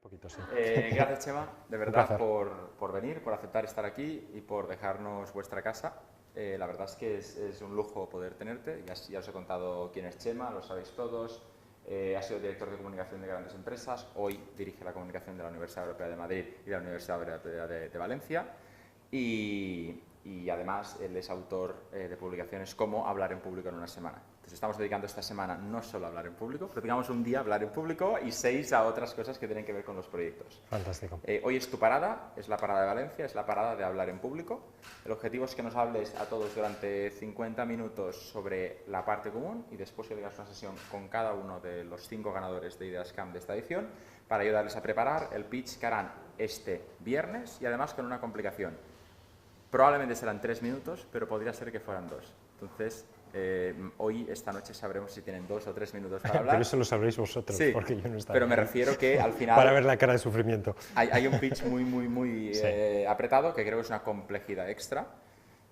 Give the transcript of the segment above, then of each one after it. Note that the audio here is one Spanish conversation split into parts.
Poquito, sí. Gracias, Chema, de verdad, por venir, por aceptar estar aquí y por dejarnos vuestra casa. La verdad es que es un lujo poder tenerte. Ya os he contado quién es Chema, lo sabéis todos. Ha sido director de comunicación de grandes empresas. Hoy dirige la comunicación de la Universidad Europea de Madrid y de la Universidad Europea de Valencia. Y además él es autor de publicaciones como Hablar en público en una semana. Entonces estamos dedicando esta semana no solo a hablar en público, pero digamos un día a hablar en público y 6 a otras cosas que tienen que ver con los proyectos. Fantástico. Hoy es tu parada, es la parada de Valencia, es la parada de hablar en público. El objetivo es que nos hables a todos durante 50 minutos sobre la parte común y después que tengas una sesión con cada uno de los 5 ganadores de Ideas Camp de esta edición para ayudarles a preparar el pitch que harán este viernes y además con una complicación. Probablemente serán 3 minutos, pero podría ser que fueran 2. Entonces, hoy, esta noche, sabremos si tienen 2 o 3 minutos para hablar. Pero eso lo sabréis vosotros, sí, porque yo no estaré. Pero me refiero que al final... Para ver la cara de sufrimiento. Hay un pitch muy sí. Apretado, que creo que es una complejidad extra.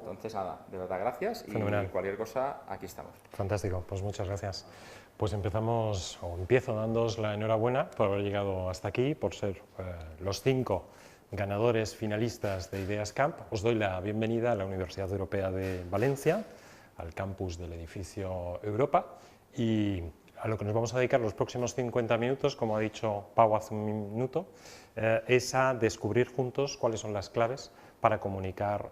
Entonces, nada, de verdad, gracias. Fenomenal. Y cualquier cosa, aquí estamos. Fantástico, pues muchas gracias. Pues empiezo dándoos la enhorabuena por haber llegado hasta aquí, por ser los 5 ganadores finalistas de Ideas Camp. Os doy la bienvenida a la Universidad Europea de Valencia, al campus del edificio Europa, y a lo que nos vamos a dedicar los próximos 50 minutos, como ha dicho Pau hace un minuto, es a descubrir juntos cuáles son las claves para comunicar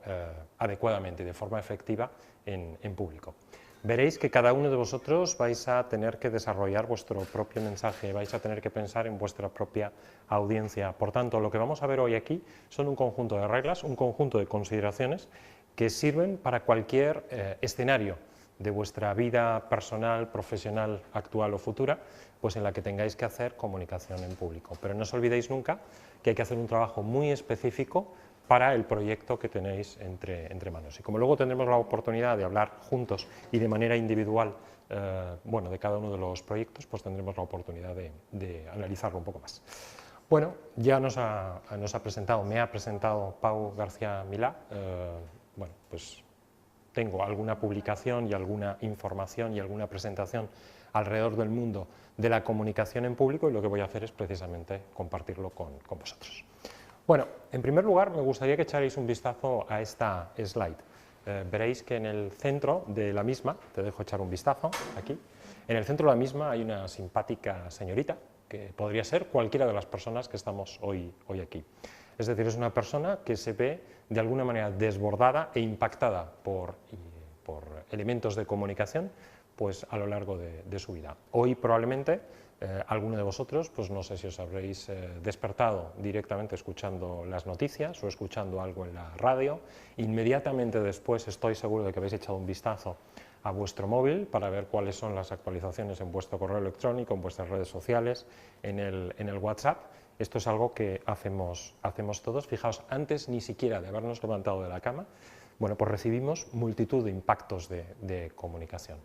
adecuadamente y de forma efectiva en público. Veréis que cada uno de vosotros vais a tener que desarrollar vuestro propio mensaje, vais a tener que pensar en vuestra propia audiencia. Por tanto, lo que vamos a ver hoy aquí son un conjunto de reglas, un conjunto de consideraciones que sirven para cualquier escenario de vuestra vida personal, profesional, actual o futura, pues en la que tengáis que hacer comunicación en público. Pero no os olvidéis nunca que hay que hacer un trabajo muy específico para el proyecto que tenéis entre manos. Y como luego tendremos la oportunidad de hablar juntos y de manera individual de cada uno de los proyectos, pues tendremos la oportunidad de analizarlo un poco más. Bueno, ya me ha presentado Pau García Milà. Pues tengo alguna publicación y alguna información y alguna presentación alrededor del mundo de la comunicación en público y lo que voy a hacer es precisamente compartirlo con vosotros. Bueno, en primer lugar me gustaría que echarais un vistazo a esta slide. Veréis que en el centro de la misma, te dejo echar un vistazo aquí, en el centro de la misma hay una simpática señorita que podría ser cualquiera de las personas que estamos hoy aquí. Es decir, es una persona que se ve de alguna manera desbordada e impactada por elementos de comunicación pues, a lo largo de su vida. Hoy probablemente alguno de vosotros, pues no sé si os habréis despertado directamente escuchando las noticias o escuchando algo en la radio. Inmediatamente después estoy seguro de que habéis echado un vistazo a vuestro móvil para ver cuáles son las actualizaciones en vuestro correo electrónico, en vuestras redes sociales, en el WhatsApp. Esto es algo que hacemos todos. Fijaos, antes ni siquiera de habernos levantado de la cama, bueno, pues recibimos multitud de impactos de comunicación.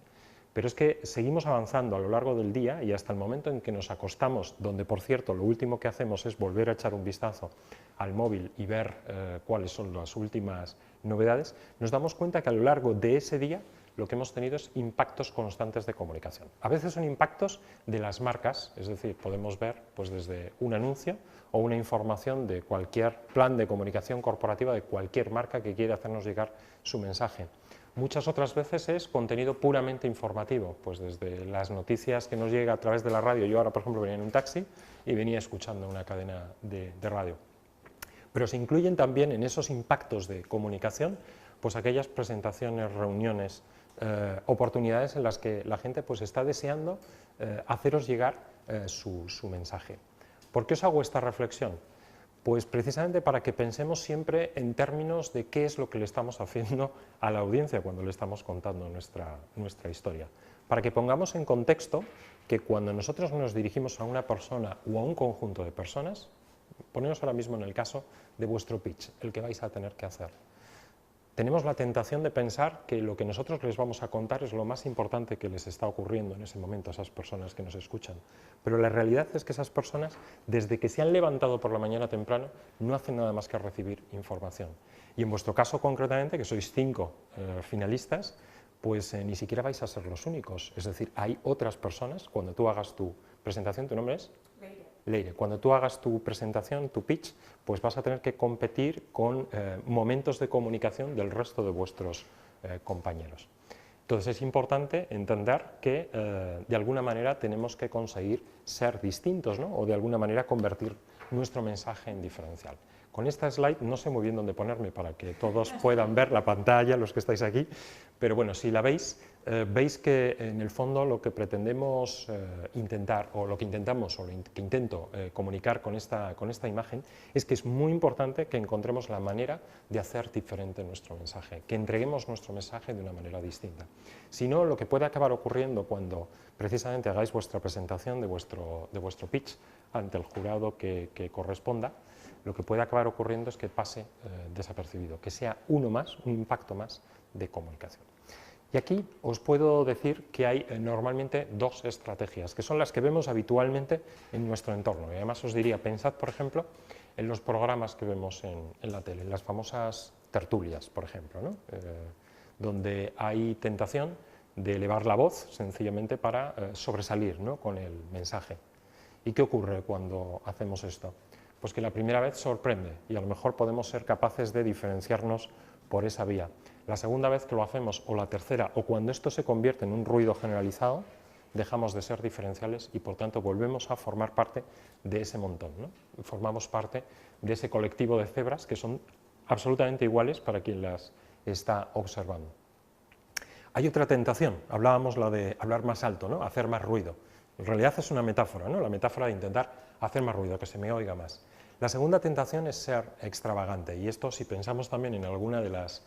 Pero es que seguimos avanzando a lo largo del día y hasta el momento en que nos acostamos, donde por cierto lo último que hacemos es volver a echar un vistazo al móvil y ver cuáles son las últimas novedades, nos damos cuenta que a lo largo de ese día lo que hemos tenido es impactos constantes de comunicación. A veces son impactos de las marcas, es decir, podemos ver pues, desde un anuncio o una información de cualquier plan de comunicación corporativa de cualquier marca que quiera hacernos llegar su mensaje. Muchas otras veces es contenido puramente informativo, pues desde las noticias que nos llega a través de la radio. Yo ahora, por ejemplo, venía en un taxi y venía escuchando una cadena de radio. Pero se incluyen también en esos impactos de comunicación pues aquellas presentaciones, reuniones, oportunidades en las que la gente pues, está deseando haceros llegar su mensaje. ¿Por qué os hago esta reflexión? Pues precisamente para que pensemos siempre en términos de qué es lo que le estamos haciendo a la audiencia cuando le estamos contando nuestra historia. Para que pongamos en contexto que cuando nosotros nos dirigimos a una persona o a un conjunto de personas, ponemos ahora mismo en el caso de vuestro pitch, el que vais a tener que hacer. Tenemos la tentación de pensar que lo que nosotros les vamos a contar es lo más importante que les está ocurriendo en ese momento a esas personas que nos escuchan. Pero la realidad es que esas personas, desde que se han levantado por la mañana temprano, no hacen nada más que recibir información. Y en vuestro caso concretamente, que sois 5 finalistas, pues ni siquiera vais a ser los únicos. Es decir, hay otras personas, cuando tú hagas tu presentación, ¿tu nombre es? Leire. Leire, cuando tú hagas tu presentación, tu pitch, pues vas a tener que competir con momentos de comunicación del resto de vuestros compañeros. Entonces es importante entender que de alguna manera tenemos que conseguir ser distintos, ¿no? O de alguna manera convertir nuestro mensaje en diferencial. Con esta slide no sé muy bien dónde ponerme para que todos puedan ver la pantalla, los que estáis aquí, pero bueno, si la veis, veis que en el fondo lo que pretendemos intentar, o lo que intentamos, o lo que intento comunicar con esta imagen, es que es muy importante que encontremos la manera de hacer diferente nuestro mensaje, que entreguemos nuestro mensaje de una manera distinta. Si no, lo que puede acabar ocurriendo cuando precisamente hagáis vuestra presentación de vuestro pitch ante el jurado que corresponda, lo que puede acabar ocurriendo es que pase desapercibido, que sea uno más, un impacto más de comunicación. Y aquí os puedo decir que hay normalmente dos estrategias, que son las que vemos habitualmente en nuestro entorno. Y además os diría, pensad, por ejemplo, en los programas que vemos en la tele, en las famosas tertulias, por ejemplo, ¿no? Donde hay tentación de elevar la voz sencillamente para sobresalir, ¿no? Con el mensaje. ¿Y qué ocurre cuando hacemos esto? Pues que la primera vez sorprende y a lo mejor podemos ser capaces de diferenciarnos por esa vía. La segunda vez que lo hacemos, o la tercera, o cuando esto se convierte en un ruido generalizado, dejamos de ser diferenciales y por tanto volvemos a formar parte de ese montón, ¿no? Formamos parte de ese colectivo de cebras que son absolutamente iguales para quien las está observando. Hay otra tentación, hablábamos la de hablar más alto, ¿no? Hacer más ruido. En realidad es una metáfora, ¿no? La metáfora de intentar hacer más ruido, que se me oiga más. La segunda tentación es ser extravagante, y esto, si pensamos también en alguna de las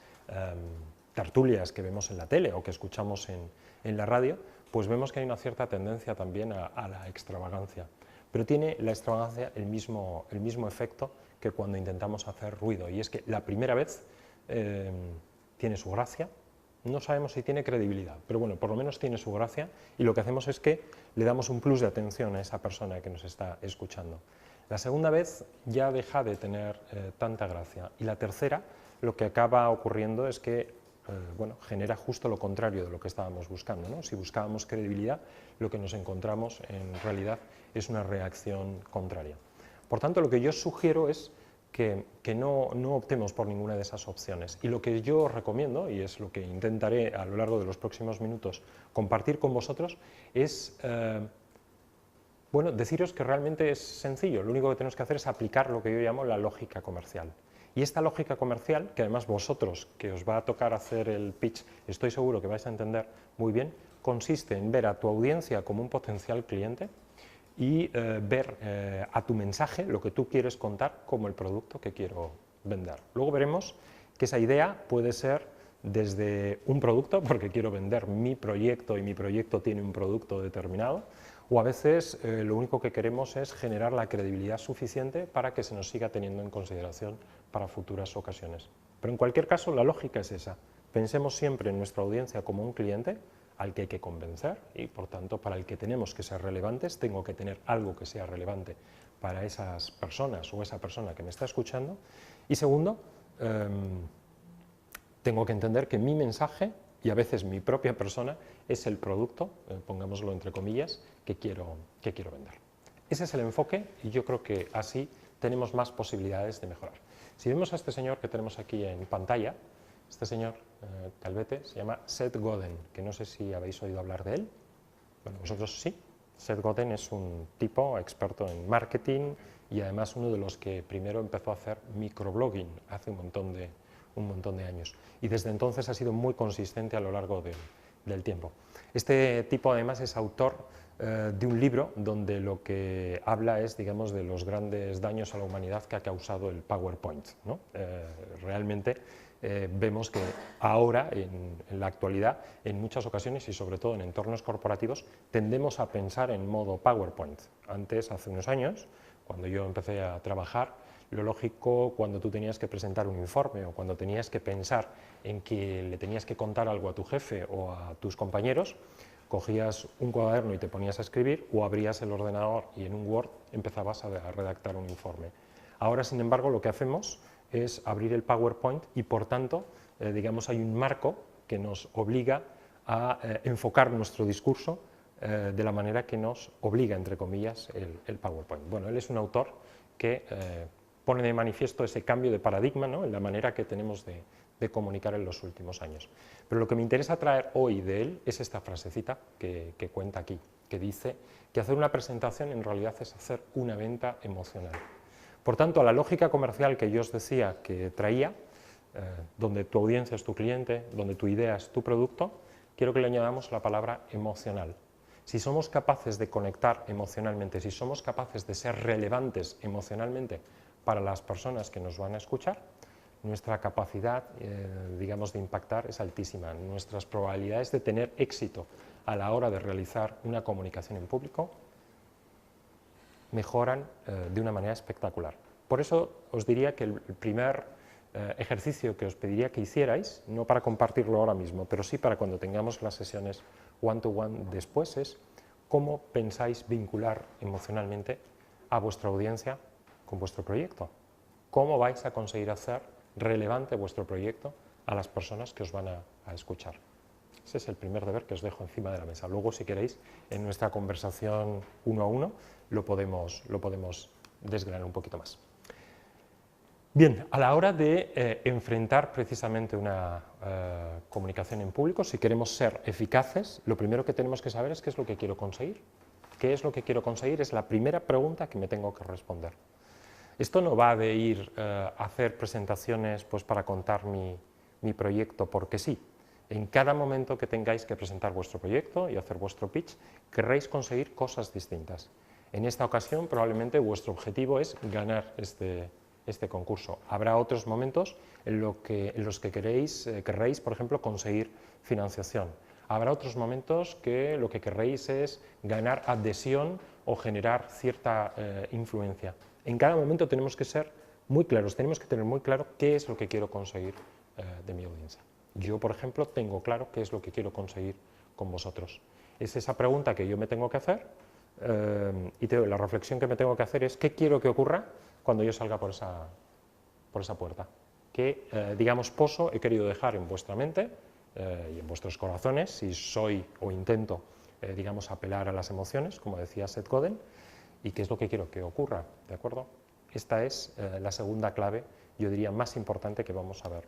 tertulias que vemos en la tele o que escuchamos en la radio, pues vemos que hay una cierta tendencia también a la extravagancia. Pero tiene la extravagancia el mismo efecto que cuando intentamos hacer ruido, y es que la primera vez tiene su gracia. No sabemos si tiene credibilidad, pero bueno, por lo menos tiene su gracia, y lo que hacemos es que le damos un plus de atención a esa persona que nos está escuchando. La segunda vez ya deja de tener tanta gracia, y la tercera lo que acaba ocurriendo es que bueno, genera justo lo contrario de lo que estábamos buscando, ¿no? Si buscábamos credibilidad, lo que nos encontramos en realidad es una reacción contraria. Por tanto, lo que yo sugiero es que no optemos por ninguna de esas opciones. Y lo que yo recomiendo, y es lo que intentaré a lo largo de los próximos minutos compartir con vosotros, es bueno, deciros que realmente es sencillo. Lo único que tenemos que hacer es aplicar lo que yo llamo la lógica comercial. Y esta lógica comercial, que además vosotros, que os va a tocar hacer el pitch, estoy seguro que vais a entender muy bien, consiste en ver a tu audiencia como un potencial cliente y ver a tu mensaje, lo que tú quieres contar, como el producto que quiero vender. Luego veremos que esa idea puede ser desde un producto, porque quiero vender mi proyecto y mi proyecto tiene un producto determinado, o a veces lo único que queremos es generar la credibilidad suficiente para que se nos siga teniendo en consideración para futuras ocasiones. Pero en cualquier caso, la lógica es esa. Pensemos siempre en nuestra audiencia como un cliente al que hay que convencer y, por tanto, para el que tenemos que ser relevantes, tengo que tener algo que sea relevante para esas personas o esa persona que me está escuchando. Y segundo, tengo que entender que mi mensaje y a veces mi propia persona es el producto, pongámoslo entre comillas, que quiero vender. Ese es el enfoque y yo creo que así tenemos más posibilidades de mejorar. Si vemos a este señor que tenemos aquí en pantalla, este señor calvete se llama Seth Godin, que no sé si habéis oído hablar de él. Bueno, vosotros sí. Seth Godin es un tipo experto en marketing y además uno de los que primero empezó a hacer microblogging hace un montón de años. Y desde entonces ha sido muy consistente a lo largo del tiempo. Este tipo además es autor de un libro donde lo que habla es, digamos, de los grandes daños a la humanidad que ha causado el PowerPoint, ¿no? Realmente vemos que ahora, en la actualidad, en muchas ocasiones y sobre todo en entornos corporativos, tendemos a pensar en modo PowerPoint. Antes, hace unos años, cuando yo empecé a trabajar, lo lógico, cuando tú tenías que presentar un informe o cuando tenías que pensar en que le tenías que contar algo a tu jefe o a tus compañeros, cogías un cuaderno y te ponías a escribir, o abrías el ordenador y en un Word empezabas a redactar un informe. Ahora, sin embargo, lo que hacemos es abrir el PowerPoint y, por tanto, digamos, hay un marco que nos obliga a enfocar nuestro discurso de la manera que nos obliga, entre comillas, el PowerPoint. Bueno, él es un autor que pone de manifiesto ese cambio de paradigma, ¿no?, en la manera que tenemos de comunicar en los últimos años. Pero lo que me interesa traer hoy de él es esta frasecita que cuenta aquí, que dice que hacer una presentación en realidad es hacer una venta emocional. Por tanto, a la lógica comercial que yo os decía que traía, donde tu audiencia es tu cliente, donde tu idea es tu producto, quiero que le añadamos la palabra emocional. Si somos capaces de conectar emocionalmente, si somos capaces de ser relevantes emocionalmente para las personas que nos van a escuchar, nuestra capacidad, digamos, de impactar es altísima. Nuestras probabilidades de tener éxito a la hora de realizar una comunicación en público mejoran de una manera espectacular. Por eso os diría que el primer ejercicio que os pediría que hicierais, no para compartirlo ahora mismo, pero sí para cuando tengamos las sesiones one-to-one después, es cómo pensáis vincular emocionalmente a vuestra audiencia con vuestro proyecto. ¿Cómo vais a conseguir hacer relevante vuestro proyecto a las personas que os van a escuchar? Ese es el primer deber que os dejo encima de la mesa. Luego, si queréis, en nuestra conversación uno a uno lo podemos desgranar un poquito más. Bien, a la hora de enfrentar precisamente una comunicación en público, si queremos ser eficaces, lo primero que tenemos que saber es qué es lo que quiero conseguir. ¿Qué es lo que quiero conseguir? Es la primera pregunta que me tengo que responder. Esto no va de ir a hacer presentaciones pues, para contar mi proyecto porque sí. En cada momento que tengáis que presentar vuestro proyecto y hacer vuestro pitch, querréis conseguir cosas distintas. En esta ocasión, probablemente vuestro objetivo es ganar este concurso. Habrá otros momentos en los que querréis, por ejemplo, conseguir financiación. Habrá otros momentos que lo que querréis es ganar adhesión o generar cierta influencia. En cada momento tenemos que ser muy claros, tenemos que tener muy claro qué es lo que quiero conseguir de mi audiencia. Yo, por ejemplo, tengo claro qué es lo que quiero conseguir con vosotros. Es esa pregunta que yo me tengo que hacer y la reflexión que me tengo que hacer es qué quiero que ocurra cuando yo salga por esa puerta. ¿Qué, digamos, pozo he querido dejar en vuestra mente y en vuestros corazones, si soy o intento, digamos, apelar a las emociones, como decía Seth Godin, y qué es lo que quiero que ocurra, ¿de acuerdo? Esta es la segunda clave, yo diría, más importante que vamos a ver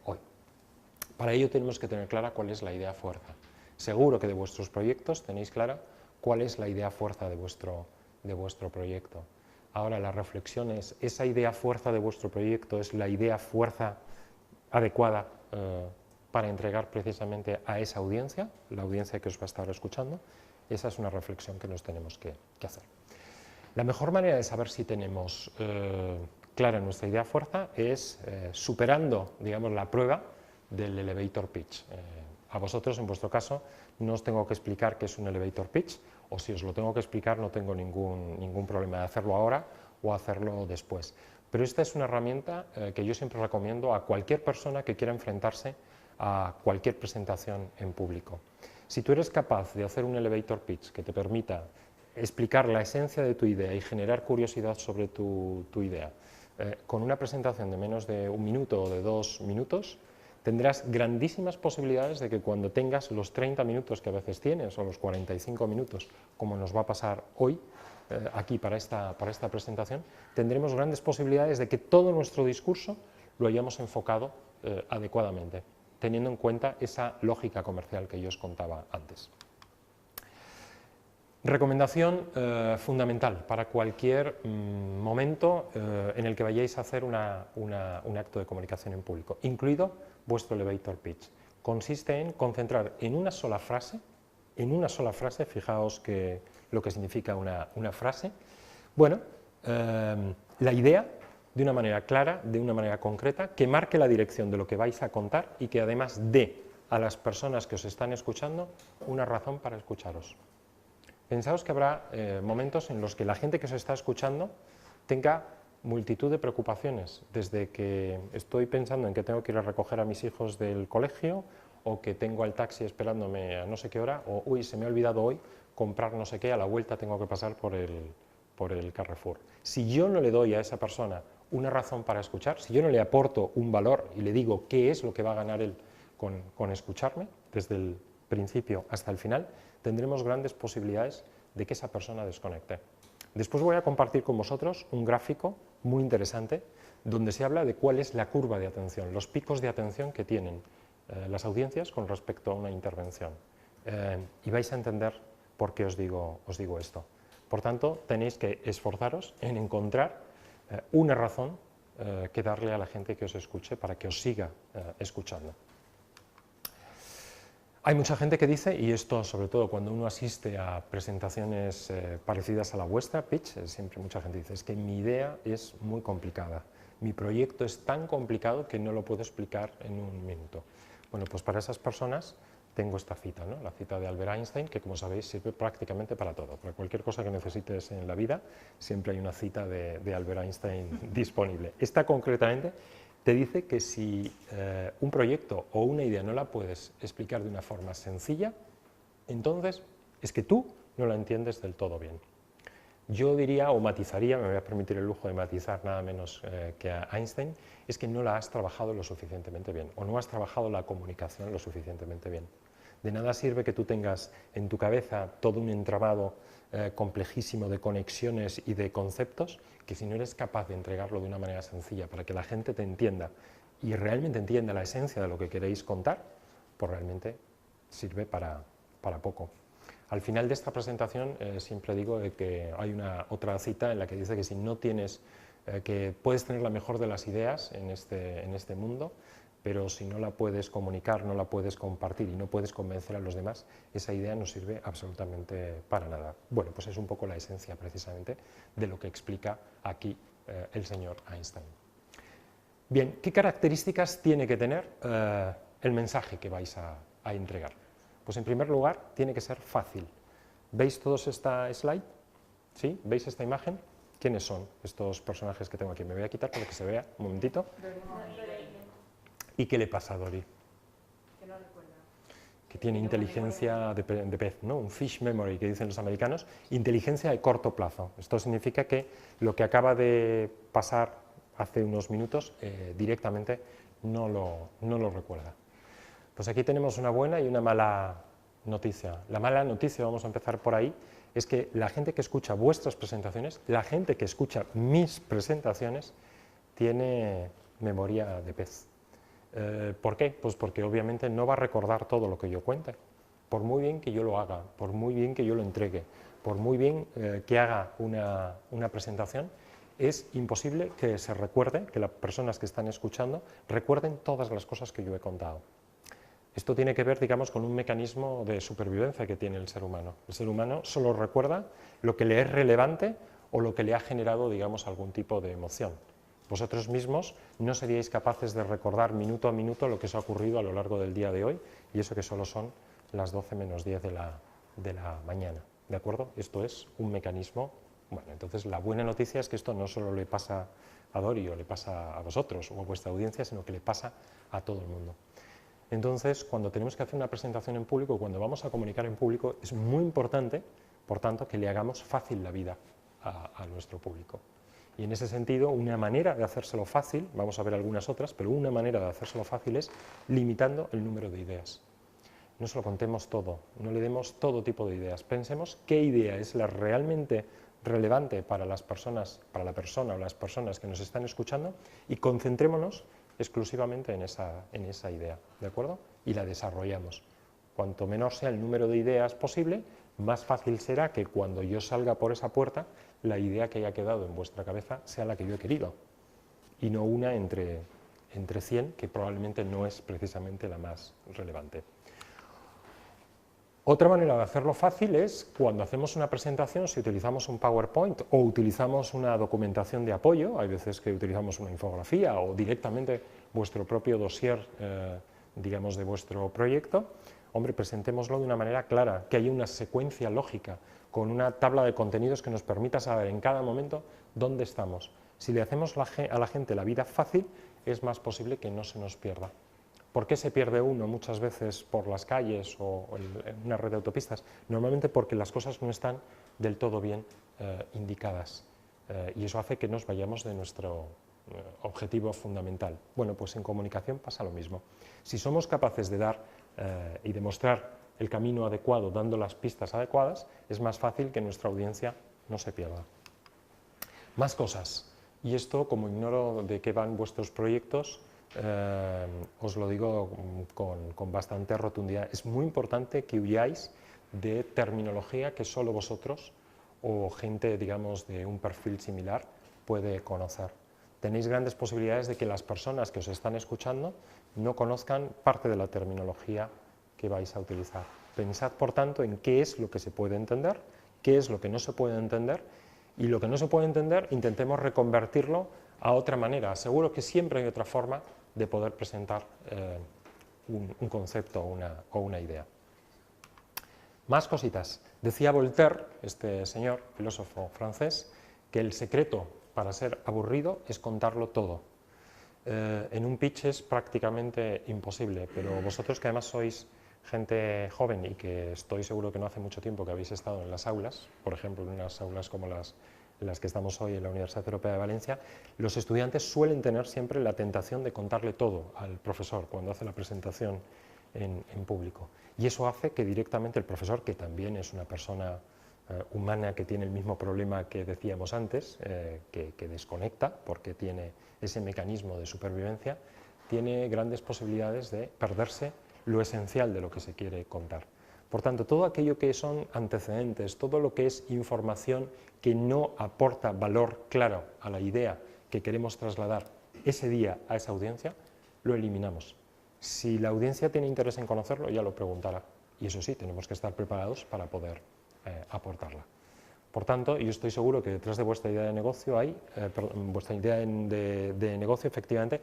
hoy. Para ello tenemos que tener clara cuál es la idea fuerza. Seguro que de vuestros proyectos tenéis clara cuál es la idea fuerza de vuestro proyecto. Ahora la reflexión es, ¿esa idea fuerza de vuestro proyecto es la idea fuerza adecuada para entregar precisamente a esa audiencia, la audiencia que os va a estar escuchando? Esa es una reflexión que nos tenemos que hacer. La mejor manera de saber si tenemos clara nuestra idea fuerza es superando, digamos, la prueba del elevator pitch. A vosotros, en vuestro caso, no os tengo que explicar qué es un elevator pitch, o si os lo tengo que explicar no tengo ningún problema de hacerlo ahora o hacerlo después. Pero esta es una herramienta que yo siempre recomiendo a cualquier persona que quiera enfrentarse a cualquier presentación en público. Si tú eres capaz de hacer un elevator pitch que te permita explicar la esencia de tu idea y generar curiosidad sobre tu idea con una presentación de menos de 1 minuto o de 2 minutos, tendrás grandísimas posibilidades de que cuando tengas los 30 minutos que a veces tienes o los 45 minutos, como nos va a pasar hoy aquí para esta presentación, tendremos grandes posibilidades de que todo nuestro discurso lo hayamos enfocado adecuadamente, teniendo en cuenta esa lógica comercial que yo os contaba antes. Recomendación fundamental para cualquier momento en el que vayáis a hacer un acto de comunicación en público, incluido vuestro elevator pitch. Consiste en concentrar en una sola frase, fijaos lo que significa una frase, bueno, la idea de una manera clara, de una manera concreta, que marque la dirección de lo que vais a contar y que además dé a las personas que os están escuchando una razón para escucharos. Pensaos que habrá momentos en los que la gente que os está escuchando tenga multitud de preocupaciones, desde que estoy pensando en que tengo que ir a recoger a mis hijos del colegio, o que tengo al taxi esperándome a no sé qué hora, o uy, se me ha olvidado hoy comprar no sé qué, a la vuelta tengo que pasar por el Carrefour. Si yo no le doy a esa persona una razón para escuchar, si yo no le aporto un valor y le digo qué es lo que va a ganar él con escucharme desde el principio hasta el final, tendremos grandes posibilidades de que esa persona desconecte. Después voy a compartir con vosotros un gráfico muy interesante donde se habla de cuál es la curva de atención, los picos de atención que tienen las audiencias con respecto a una intervención. Y vais a entender por qué os digo esto. Por tanto, tenéis que esforzaros en encontrar una razón que darle a la gente que os escuche para que os siga escuchando. Hay mucha gente que dice, y esto sobre todo cuando uno asiste a presentaciones parecidas a la vuestra, pitch, siempre mucha gente dice, es que mi idea es muy complicada, mi proyecto es tan complicado que no lo puedo explicar en un minuto. Bueno, pues para esas personas tengo esta cita, ¿no? La cita de Albert Einstein, que como sabéis sirve prácticamente para todo, para cualquier cosa que necesites en la vida, siempre hay una cita de Albert Einstein disponible. Esta concretamente te dice que si un proyecto o una idea no la puedes explicar de una forma sencilla, entonces es que tú no la entiendes del todo bien. Yo diría, o matizaría, me voy a permitir el lujo de matizar nada menos que a Einstein, es que no la has trabajado lo suficientemente bien, o no has trabajado la comunicación lo suficientemente bien. De nada sirve que tú tengas en tu cabeza todo un entramado complejísimo de conexiones y de conceptos, que si no eres capaz de entregarlo de una manera sencilla para que la gente te entienda y realmente entienda la esencia de lo que queréis contar, pues realmente sirve para poco. Al final de esta presentación siempre digo que hay otra cita en la que dice que si no tienes, que puedes tener la mejor de las ideas en este mundo, pero si no la puedes comunicar, no la puedes compartir y no puedes convencer a los demás, esa idea no sirve absolutamente para nada. Bueno, pues es un poco la esencia precisamente de lo que explica aquí el señor Einstein. Bien, ¿qué características tiene que tener el mensaje que vais a entregar? Pues en primer lugar, tiene que ser fácil. ¿Veis todos esta slide? ¿Sí? ¿Veis esta imagen? ¿Quiénes son estos personajes que tengo aquí? Me voy a quitar para que se vea un momentito. ¿Y qué le pasa a Dory? Que no recuerda. Que tiene inteligencia de pez, ¿no? Un fish memory, que dicen los americanos, inteligencia de corto plazo. Esto significa que lo que acaba de pasar hace unos minutos directamente no lo recuerda. Pues aquí tenemos una buena y una mala noticia. La mala noticia, vamos a empezar por ahí, es que la gente que escucha vuestras presentaciones, la gente que escucha mis presentaciones, tiene memoria de pez. ¿Por qué? Pues porque obviamente no va a recordar todo lo que yo cuente. Por muy bien que yo lo haga, por muy bien que yo lo entregue, por muy bien que haga una presentación, es imposible que se recuerde, que las personas que están escuchando recuerden todas las cosas que yo he contado. Esto tiene que ver, digamos, con un mecanismo de supervivencia que tiene el ser humano. El ser humano solo recuerda lo que le es relevante o lo que le ha generado, digamos, algún tipo de emoción. Vosotros mismos no seríais capaces de recordar minuto a minuto lo que os ha ocurrido a lo largo del día de hoy, y eso que solo son las 12 menos 10 de la mañana. ¿De acuerdo? Esto es un mecanismo. Bueno, entonces la buena noticia es que esto no solo le pasa a Dory o le pasa a vosotros o a vuestra audiencia, sino que le pasa a todo el mundo. Entonces, cuando tenemos que hacer una presentación en público, cuando vamos a comunicar en público, es muy importante, por tanto, que le hagamos fácil la vida a nuestro público. Y en ese sentido, una manera de hacérselo fácil, vamos a ver algunas otras, pero una manera de hacérselo fácil es limitando el número de ideas. No se lo contemos todo, no le demos todo tipo de ideas. Pensemos qué idea es la realmente relevante para las personas, para la persona o las personas que nos están escuchando, y concentrémonos exclusivamente en esa idea, ¿de acuerdo? Y la desarrollamos. Cuanto menor sea el número de ideas posible, más fácil será que cuando yo salga por esa puerta, la idea que haya quedado en vuestra cabeza sea la que yo he querido, y no una entre 100, que probablemente no es precisamente la más relevante. Otra manera de hacerlo fácil es cuando hacemos una presentación, si utilizamos un PowerPoint o utilizamos una documentación de apoyo, hay veces que utilizamos una infografía o directamente vuestro propio dossier, digamos, de vuestro proyecto, hombre, presentémoslo de una manera clara, que haya una secuencia lógica, con una tabla de contenidos que nos permita saber en cada momento dónde estamos. Si le hacemos a la gente la vida fácil, es más posible que no se nos pierda. ¿Por qué se pierde uno muchas veces por las calles o en una red de autopistas? Normalmente porque las cosas no están del todo bien indicadas y eso hace que nos vayamos de nuestro objetivo fundamental. Bueno, pues en comunicación pasa lo mismo. Si somos capaces de dar y demostrar el camino adecuado, dando las pistas adecuadas, es más fácil que nuestra audiencia no se pierda. Más cosas. Y esto, como ignoro de qué van vuestros proyectos, os lo digo con bastante rotundidad. Es muy importante que huyáis de terminología que solo vosotros o gente, digamos, de un perfil similar puede conocer. Tenéis grandes posibilidades de que las personas que os están escuchando no conozcan parte de la terminología que vais a utilizar. Pensad, por tanto, en qué es lo que se puede entender, qué es lo que no se puede entender, y lo que no se puede entender, intentemos reconvertirlo a otra manera. Seguro que siempre hay otra forma de poder presentar un concepto o una idea. Más cositas. Decía Voltaire, este señor, filósofo francés, que el secreto para ser aburrido es contarlo todo. En un pitch es prácticamente imposible, pero vosotros que además sois gente joven y que estoy seguro que no hace mucho tiempo que habéis estado en las aulas, por ejemplo, en unas aulas como en las que estamos hoy en la Universidad Europea de Valencia, los estudiantes suelen tener siempre la tentación de contarle todo al profesor cuando hace la presentación en público. Y eso hace que directamente el profesor, que también es una persona humana que tiene el mismo problema que decíamos antes, que desconecta porque tiene ese mecanismo de supervivencia, tiene grandes posibilidades de perderse lo esencial de lo que se quiere contar. Por tanto, todo aquello que son antecedentes, todo lo que es información que no aporta valor claro a la idea que queremos trasladar ese día a esa audiencia, lo eliminamos. Si la audiencia tiene interés en conocerlo, ya lo preguntará. Y eso sí, tenemos que estar preparados para poder aportarla. Por tanto, yo estoy seguro que detrás de vuestra idea de negocio efectivamente,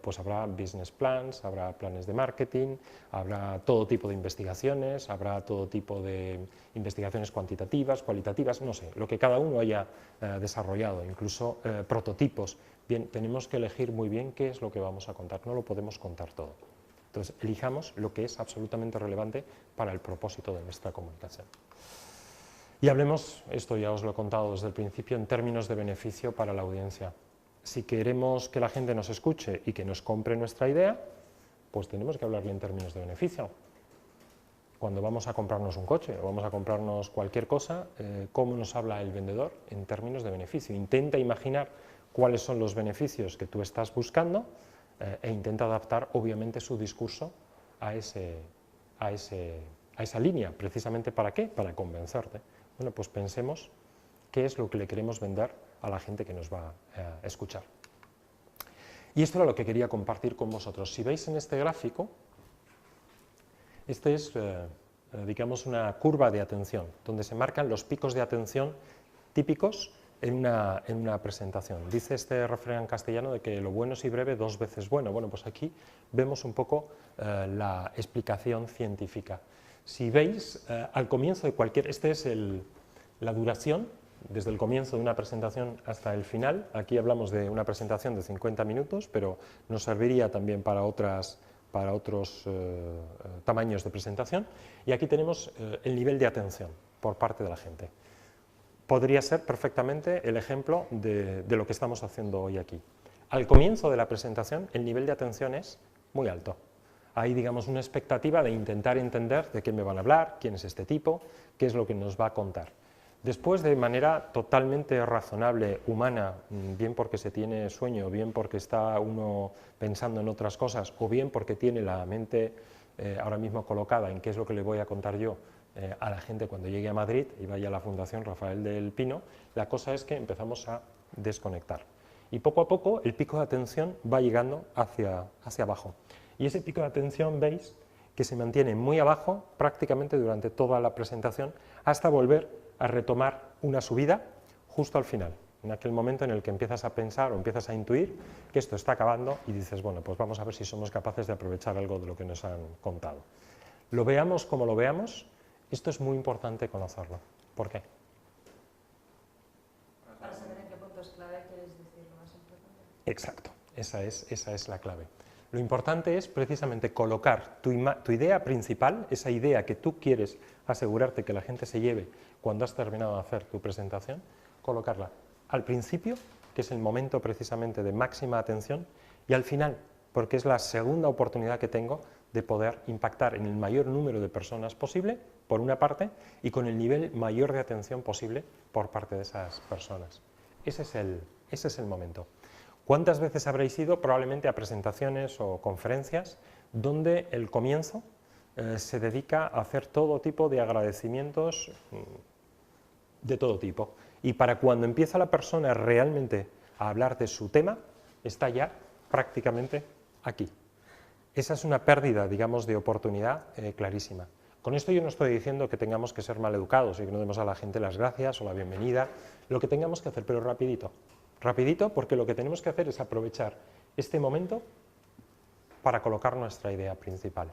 pues habrá business plans, habrá planes de marketing, habrá todo tipo de investigaciones, habrá todo tipo de investigaciones cuantitativas, cualitativas, no sé, lo que cada uno haya desarrollado, incluso prototipos. Bien, tenemos que elegir muy bien qué es lo que vamos a contar, no lo podemos contar todo. Entonces, elijamos lo que es absolutamente relevante para el propósito de nuestra comunicación. Y hablemos, esto ya os lo he contado desde el principio, en términos de beneficio para la audiencia. Si queremos que la gente nos escuche y que nos compre nuestra idea, pues tenemos que hablarle en términos de beneficio. Cuando vamos a comprarnos un coche o vamos a comprarnos cualquier cosa, ¿cómo nos habla el vendedor? En términos de beneficio. Intenta imaginar cuáles son los beneficios que tú estás buscando e intenta adaptar, obviamente, su discurso a esa línea. ¿Precisamente para qué? Para convencerte. Bueno, pues pensemos qué es lo que le queremos vender a la gente que nos va a escuchar. Y esto era lo que quería compartir con vosotros. Si veis en este gráfico, este es, digamos, una curva de atención, donde se marcan los picos de atención típicos en una presentación. Dice este refrán en castellano de que lo bueno es y breve 2 veces bueno. Bueno, pues aquí vemos un poco la explicación científica. Si veis, al comienzo de cualquier... Esta es la duración, desde el comienzo de una presentación hasta el final. Aquí hablamos de una presentación de 50 minutos, pero nos serviría también para otros tamaños de presentación. Y aquí tenemos el nivel de atención por parte de la gente. Podría ser perfectamente el ejemplo de lo que estamos haciendo hoy aquí. Al comienzo de la presentación, el nivel de atención es muy alto. Hay, digamos, una expectativa de intentar entender de qué me van a hablar, quién es este tipo, qué es lo que nos va a contar. Después, de manera totalmente razonable, humana, bien porque se tiene sueño, bien porque está uno pensando en otras cosas, o bien porque tiene la mente ahora mismo colocada en qué es lo que le voy a contar yo a la gente cuando llegue a Madrid y vaya a la Fundación Rafael del Pino, la cosa es que empezamos a desconectar. Y poco a poco el pico de atención va llegando hacia abajo. Y ese pico de atención, veis, que se mantiene muy abajo prácticamente durante toda la presentación hasta volver a retomar una subida justo al final, en aquel momento en el que empiezas a pensar o empiezas a intuir que esto está acabando y dices, bueno, pues vamos a ver si somos capaces de aprovechar algo de lo que nos han contado. Lo veamos como lo veamos, esto es muy importante conocerlo. ¿Por qué? Para saber en qué puntos clave quieres decir lo más importante. Exacto, esa es la clave. Lo importante es precisamente colocar tu idea principal, esa idea que tú quieres asegurarte que la gente se lleve cuando has terminado de hacer tu presentación, colocarla al principio, que es el momento precisamente de máxima atención, y al final, porque es la segunda oportunidad que tengo de poder impactar en el mayor número de personas posible, por una parte, y con el nivel mayor de atención posible por parte de esas personas. Ese es el momento. ¿Cuántas veces habréis ido? Probablemente a presentaciones o conferencias donde el comienzo se dedica a hacer todo tipo de agradecimientos de todo tipo. Y para cuando empieza la persona realmente a hablar de su tema, está ya prácticamente aquí. Esa es una pérdida, digamos, de oportunidad clarísima. Con esto yo no estoy diciendo que tengamos que ser maleducados y que no demos a la gente las gracias o la bienvenida, lo que tengamos que hacer, pero rapidito. Rapidito, porque lo que tenemos que hacer es aprovechar este momento para colocar nuestra idea principal.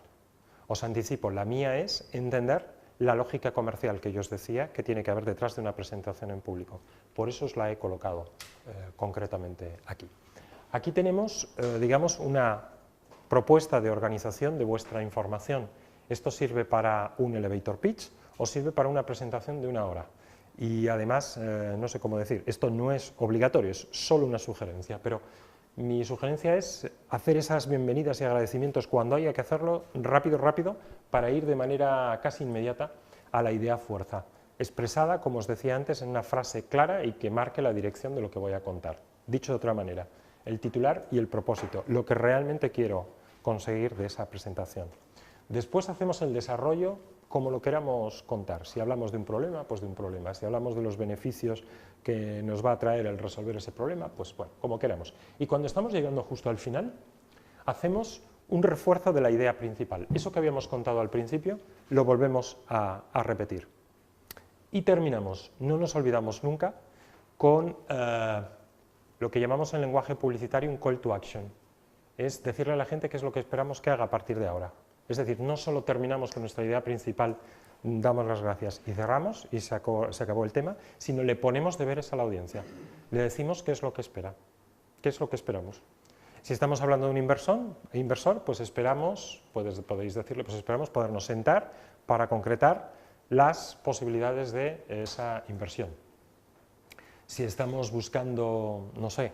Os anticipo, la mía es entender la lógica comercial que yo os decía que tiene que haber detrás de una presentación en público. Por eso os la he colocado concretamente aquí. Aquí tenemos, digamos, una propuesta de organización de vuestra información. Esto sirve para un elevator pitch o sirve para una presentación de 1 hora. Y además, no sé cómo decir, esto no es obligatorio, es solo una sugerencia, pero mi sugerencia es hacer esas bienvenidas y agradecimientos cuando haya que hacerlo, rápido, rápido, para ir de manera casi inmediata a la idea fuerza, expresada, como os decía antes, en una frase clara y que marque la dirección de lo que voy a contar. Dicho de otra manera, el titular y el propósito, lo que realmente quiero conseguir de esa presentación. Después hacemos el desarrollo como lo queramos contar. Si hablamos de un problema, pues de un problema. Si hablamos de los beneficios que nos va a traer el resolver ese problema, pues bueno, como queramos. Y cuando estamos llegando justo al final, hacemos un refuerzo de la idea principal. Eso que habíamos contado al principio, lo volvemos a repetir. Y terminamos, no nos olvidamos nunca, con lo que llamamos en lenguaje publicitario un call to action. Es decirle a la gente qué es lo que esperamos que haga a partir de ahora. Es decir, no solo terminamos con nuestra idea principal, damos las gracias y cerramos y se acabó el tema, sino le ponemos deberes a la audiencia. Le decimos qué es lo que espera, qué es lo que esperamos. Si estamos hablando de un inversor, pues esperamos, podéis decirle, pues esperamos podernos sentar para concretar las posibilidades de esa inversión. Si estamos buscando, no sé,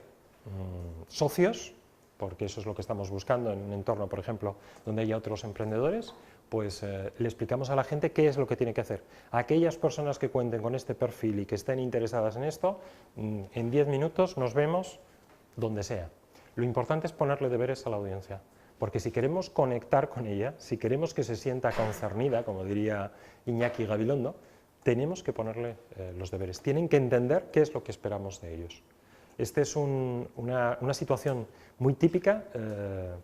socios, porque eso es lo que estamos buscando en un entorno, por ejemplo, donde haya otros emprendedores, pues le explicamos a la gente qué es lo que tiene que hacer. A aquellas personas que cuenten con este perfil y que estén interesadas en esto, en 10 minutos nos vemos donde sea. Lo importante es ponerle deberes a la audiencia, porque si queremos conectar con ella, si queremos que se sienta concernida, como diría Iñaki Gabilondo, tenemos que ponerle los deberes. Tienen que entender qué es lo que esperamos de ellos. Esta es una situación muy típica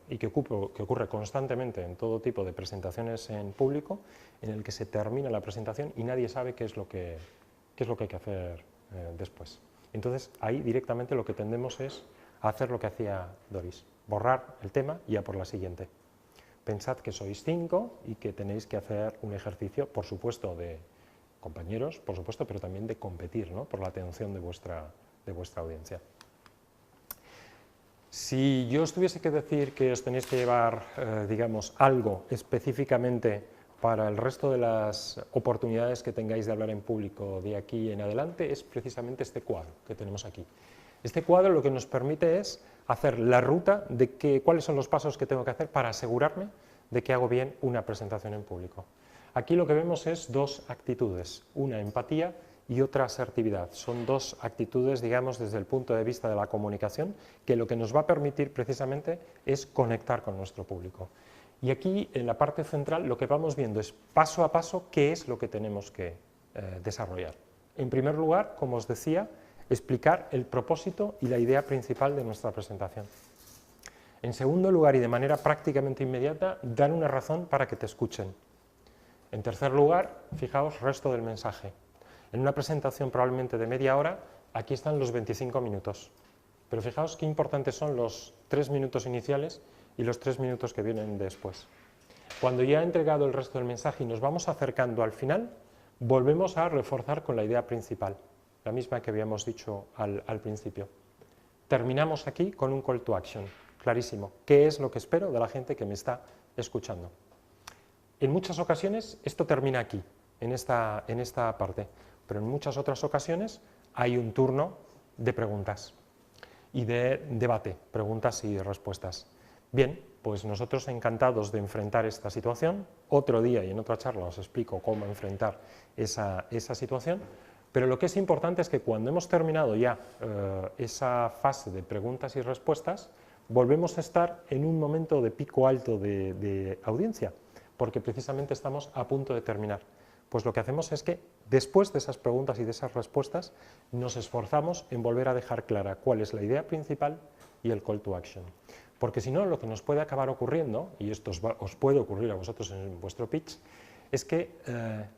y que ocurre constantemente en todo tipo de presentaciones en público, en el que se termina la presentación y nadie sabe qué es lo que hay que hacer después. Entonces, ahí directamente lo que tendemos es a hacer lo que hacía Doris, borrar el tema y a por la siguiente. Pensad que sois 5 y que tenéis que hacer un ejercicio, por supuesto, de compañeros, por supuesto, pero también de competir, ¿no?, por la atención de vuestra audiencia. Si yo os tuviese que decir que os tenéis que llevar, digamos, algo específicamente para el resto de las oportunidades que tengáis de hablar en público de aquí en adelante, es precisamente este cuadro que tenemos aquí. Este cuadro lo que nos permite es hacer la ruta de cuáles son los pasos que tengo que hacer para asegurarme de que hago bien una presentación en público. Aquí lo que vemos es 2 actitudes, una empatía y otra asertividad. Son 2 actitudes, digamos, desde el punto de vista de la comunicación, que lo que nos va a permitir precisamente es conectar con nuestro público. Y aquí, en la parte central, lo que vamos viendo es paso a paso qué es lo que tenemos que desarrollar. En primer lugar, como os decía, explicar el propósito y la idea principal de nuestra presentación. En segundo lugar, y de manera prácticamente inmediata, dar una razón para que te escuchen. En tercer lugar, fijaos, resto del mensaje. En una presentación probablemente de media hora, aquí están los 25 minutos. Pero fijaos qué importantes son los 3 minutos iniciales y los 3 minutos que vienen después. Cuando ya he entregado el resto del mensaje y nos vamos acercando al final, volvemos a reforzar con la idea principal, la misma que habíamos dicho al principio. Terminamos aquí con un call to action, clarísimo. ¿Qué es lo que espero de la gente que me está escuchando? En muchas ocasiones esto termina aquí, en esta parte, pero en muchas otras ocasiones hay un turno de preguntas y de debate, preguntas y respuestas. Bien, pues nosotros encantados de enfrentar esta situación. Otro día y en otra charla os explico cómo enfrentar esa situación, pero lo que es importante es que cuando hemos terminado ya esa fase de preguntas y respuestas, volvemos a estar en un momento de pico alto de audiencia, porque precisamente estamos a punto de terminar. Pues lo que hacemos es que después de esas preguntas y de esas respuestas nos esforzamos en volver a dejar clara cuál es la idea principal y el call to action. Porque si no, lo que nos puede acabar ocurriendo, y esto os puede ocurrir a vosotros en vuestro pitch, es que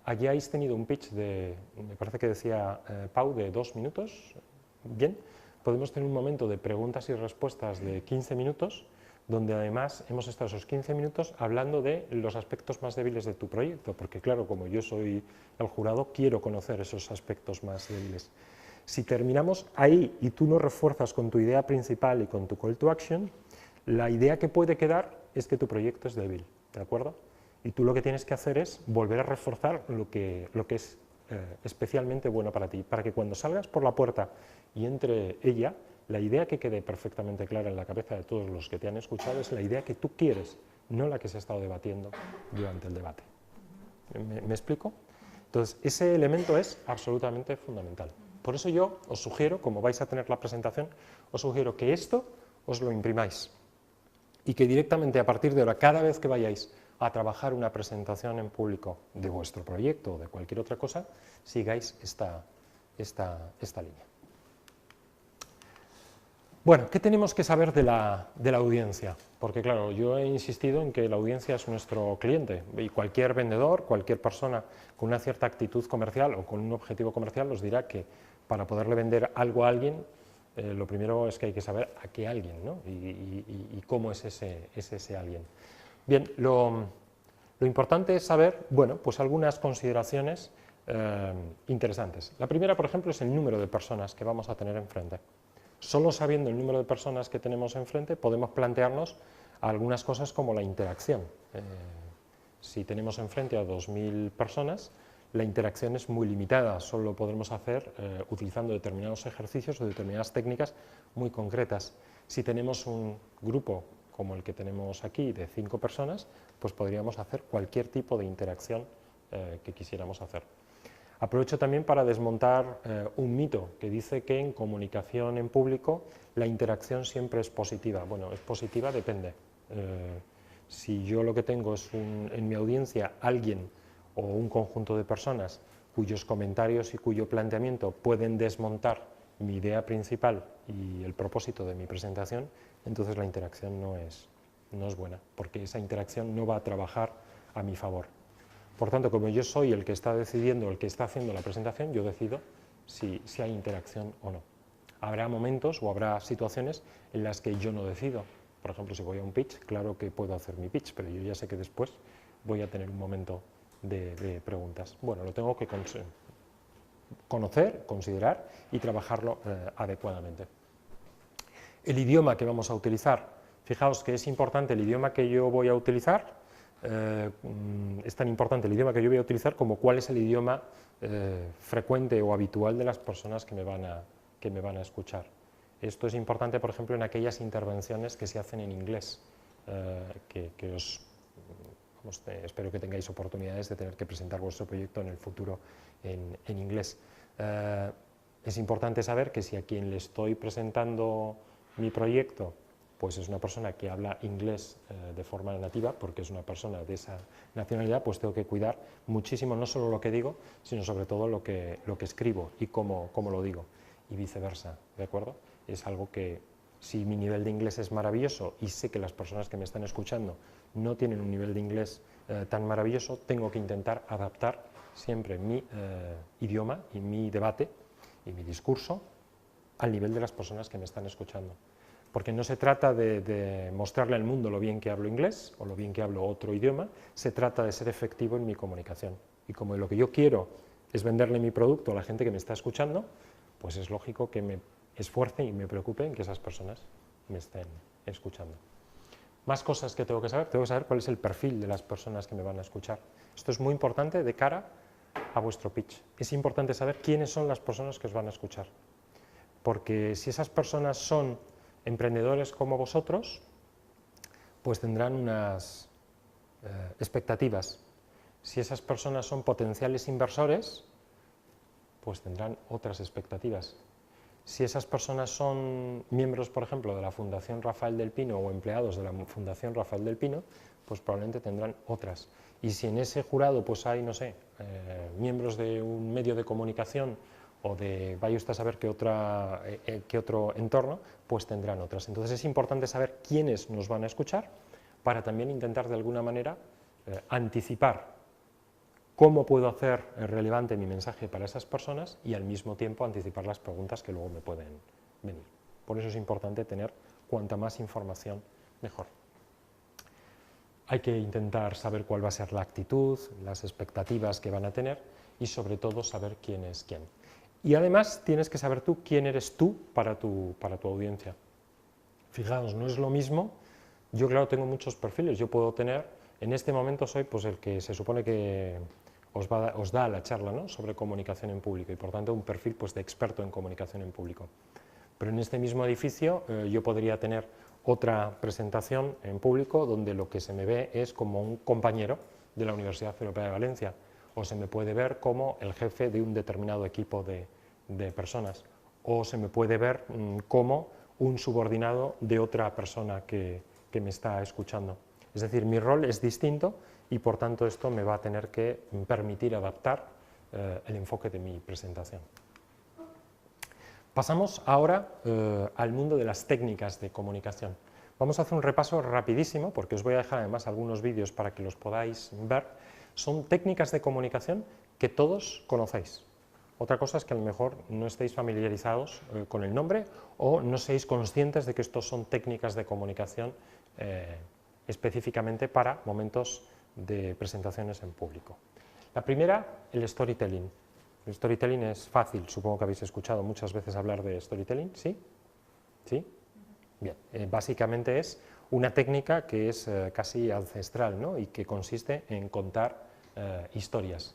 hayáis tenido un pitch de, me parece que decía Pau, de 2 minutos, bien, podemos tener un momento de preguntas y respuestas de 15 minutos, donde además hemos estado esos 15 minutos hablando de los aspectos más débiles de tu proyecto, porque claro, como yo soy el jurado, quiero conocer esos aspectos más débiles. Si terminamos ahí y tú no refuerzas con tu idea principal y con tu call to action, la idea que puede quedar es que tu proyecto es débil, ¿de acuerdo? Y tú lo que tienes que hacer es volver a reforzar lo que es especialmente bueno para ti, para que cuando salgas por la puerta y entre ella, la idea que quede perfectamente clara en la cabeza de todos los que te han escuchado es la idea que tú quieres, no la que se ha estado debatiendo durante el debate. ¿Me explico? Entonces, ese elemento es absolutamente fundamental. Por eso yo os sugiero, como vais a tener la presentación, os sugiero que esto os lo imprimáis y que directamente a partir de ahora, cada vez que vayáis a trabajar una presentación en público de vuestro proyecto o de cualquier otra cosa, sigáis esta línea. Bueno, ¿qué tenemos que saber de la audiencia? Porque claro, yo he insistido en que la audiencia es nuestro cliente y cualquier vendedor, cualquier persona con una cierta actitud comercial o con un objetivo comercial os dirá que para poderle vender algo a alguien, lo primero es que hay que saber a qué alguien, ¿no? y cómo es ese alguien. Bien, lo importante es saber, bueno, pues algunas consideraciones interesantes. La primera, por ejemplo, es el número de personas que vamos a tener enfrente. Solo sabiendo el número de personas que tenemos enfrente podemos plantearnos algunas cosas como la interacción. Si tenemos enfrente a 2000 personas, la interacción es muy limitada, solo lo podremos hacer utilizando determinados ejercicios o determinadas técnicas muy concretas. Si tenemos un grupo como el que tenemos aquí de 5 personas, pues podríamos hacer cualquier tipo de interacción que quisiéramos hacer. Aprovecho también para desmontar un mito que dice que en comunicación en público la interacción siempre es positiva. Bueno, es positiva, depende. Si yo lo que tengo es en mi audiencia alguien o un conjunto de personas cuyos comentarios y cuyo planteamiento pueden desmontar mi idea principal y el propósito de mi presentación, entonces la interacción no es buena, porque esa interacción no va a trabajar a mi favor. Por tanto, como yo soy el que está decidiendo, el que está haciendo la presentación, yo decido si hay interacción o no. Habrá momentos o habrá situaciones en las que yo no decido. Por ejemplo, si voy a un pitch, claro que puedo hacer mi pitch, pero yo ya sé que después voy a tener un momento de preguntas. Bueno, lo tengo que conocer, considerar y trabajarlo adecuadamente. El idioma que vamos a utilizar. Fijaos que es importante el idioma que yo voy a utilizar. Es tan importante el idioma que yo voy a utilizar como cuál es el idioma frecuente o habitual de las personas que me van a escuchar. Esto es importante, por ejemplo, en aquellas intervenciones que se hacen en inglés, espero que tengáis oportunidades de tener que presentar vuestro proyecto en el futuro en inglés. Es importante saber que si a quien le estoy presentando mi proyecto pues es una persona que habla inglés de forma nativa, porque es una persona de esa nacionalidad, pues tengo que cuidar muchísimo no solo lo que digo, sino sobre todo lo que escribo y cómo lo digo, y viceversa, ¿de acuerdo? Es algo que, si mi nivel de inglés es maravilloso y sé que las personas que me están escuchando no tienen un nivel de inglés tan maravilloso, tengo que intentar adaptar siempre mi idioma y mi debate y mi discurso al nivel de las personas que me están escuchando. Porque no se trata de mostrarle al mundo lo bien que hablo inglés o lo bien que hablo otro idioma, se trata de ser efectivo en mi comunicación. Y como lo que yo quiero es venderle mi producto a la gente que me está escuchando, pues es lógico que me esfuerce y me preocupe en que esas personas me estén escuchando. Más cosas que tengo que saber cuál es el perfil de las personas que me van a escuchar. Esto es muy importante de cara a vuestro pitch. Es importante saber quiénes son las personas que os van a escuchar. Porque si esas personas son emprendedores como vosotros, pues tendrán unas expectativas. Si esas personas son potenciales inversores, pues tendrán otras expectativas. Si esas personas son miembros, por ejemplo, de la Fundación Rafael del Pino o empleados de la Fundación Rafael del Pino, pues probablemente tendrán otras. Y si en ese jurado pues hay, no sé, miembros de un medio de comunicación o de, vaya usted a saber qué otro entorno, pues tendrán otras. Entonces es importante saber quiénes nos van a escuchar para también intentar de alguna manera anticipar cómo puedo hacer relevante mi mensaje para esas personas y al mismo tiempo anticipar las preguntas que luego me pueden venir. Por eso es importante tener cuanta más información, mejor. Hay que intentar saber cuál va a ser la actitud, las expectativas que van a tener y sobre todo saber quién es quién. Y además tienes que saber tú quién eres tú para tu audiencia. Fijaos, no es lo mismo, yo claro tengo muchos perfiles, yo puedo tener, en este momento soy pues el que se supone que os da la charla, ¿no?, sobre comunicación en público y por tanto un perfil pues, de experto en comunicación en público. Pero en este mismo edificio yo podría tener otra presentación en público donde lo que se me ve es como un compañero de la Universidad Europea de Valencia o se me puede ver como el jefe de un determinado equipo de personas o se me puede ver como un subordinado de otra persona que me está escuchando. Es decir, mi rol es distinto y por tanto esto me va a tener que permitir adaptar el enfoque de mi presentación. Pasamos ahora al mundo de las técnicas de comunicación. Vamos a hacer un repaso rapidísimo, porque os voy a dejar además algunos vídeos para que los podáis ver. Son técnicas de comunicación que todos conocéis. Otra cosa es que a lo mejor no estéis familiarizados con el nombre o no seáis conscientes de que estos son técnicas de comunicación específicamente para momentos de presentaciones en público. La primera, el storytelling. El storytelling es fácil, supongo que habéis escuchado muchas veces hablar de storytelling, ¿sí? ¿Sí? Bien, básicamente es una técnica que es casi ancestral, ¿no?, y que consiste en contar historias.